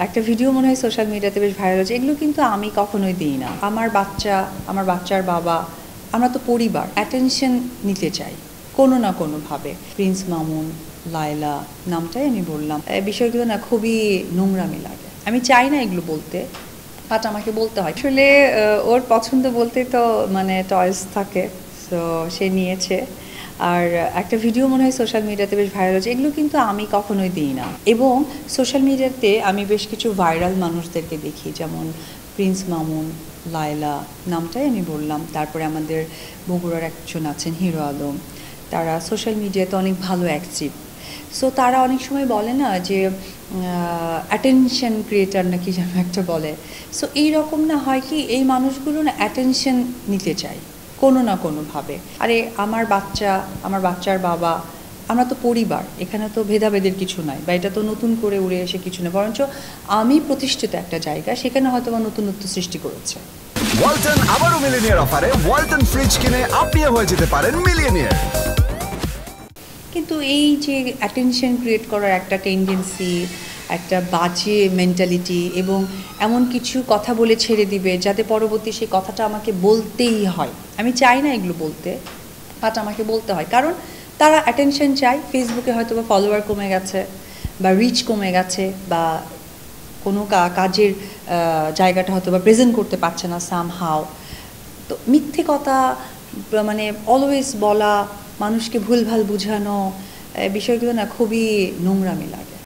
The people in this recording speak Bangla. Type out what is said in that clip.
একটা ভিডিও মনে হয় সোশ্যাল মিডিয়াতে বেশ ভাইরাল হচ্ছে, এগুলো কিন্তু আমি কখনোই দিই না। আমার বাচ্চার বাবা, আমরা তো পরিবার, অ্যাটেনশন নিতে চাই কোনো না কোনোভাবে। প্রিন্স মামুন, লায়লা নামটাই আমি বললাম, বিষয়গুলো না খুবই নোংরামি লাগে। আমি চাই না এগুলো বলতে, বাট আমাকে বলতে হয়। আসলে ওর পছন্দ বলতে তো মানে টয়েস থাকে, সো সে নিয়েছে। আর একটা ভিডিও মনে হয় সোশ্যাল মিডিয়াতে বেশ ভাইরাল হচ্ছে, এগুলো কিন্তু আমি কখনোই দিই না। এবং সোশ্যাল মিডিয়াতে আমি বেশ কিছু ভাইরাল মানুষদেরকে দেখি, যেমন প্রিন্স মামুন, লায়লা নামটাই আমি বললাম, তারপরে আমাদের বগুড়ার একজন আছেন হিরো আলম, তারা সোশ্যাল মিডিয়াতে অনেক ভালো অ্যাক্টিভ। সো তারা অনেক সময় বলে না যে অ্যাটেনশন ক্রিয়েটার নাকি যেন একটা বলে। সো এইরকম না হয় কি, এই মানুষগুলো না অ্যাটেনশন নিতে চায় কোনো না কোনোভাবে। আরে আমার বাচ্চার বাবা, আমরা তো পরিবার, এখানে তো ভেদাভেদের কিছু নাই, বা এটা তো নতুন করে উড়ে এসে কিছু না, বরঞ্চ আমি প্রতিষ্ঠিত একটা জায়গা, সেখানে হয়তো বা নতুনত্ব সৃষ্টি করেছে। ওয়ালটন আবারও মিলিয়নিয়ার অফারে ওয়ালটন ফ্রিজ কিনে আপনিও হয়ে যেতে পারেন মিলিয়নিয়ার। কিন্তু এই যে অ্যাটেনশন ক্রিয়েট করার একটা টেন্ডেন্সি, একটা বাজে মেন্টালিটি, এবং এমন কিছু কথা বলে ছেড়ে দিবে যাতে পরবর্তী সেই কথাটা আমাকে বলতেই হয়। আমি চাই না এগুলো বলতে, বাট আমাকে বলতে হয়, কারণ তারা অ্যাটেনশন চায়। ফেসবুকে হয়তো বা ফলোয়ার কমে গেছে, বা রিচ কমে গেছে, বা কোনো কাজের জায়গাটা হয়তো বা প্রেজেন্ট করতে পারছে না সামহাও। তো মিথ্যে কথা মানে অলওয়েজ বলা, মানুষকে ভুলভাল বুঝানো, বিষয়গুলো না খুবই নোংরামি লাগে।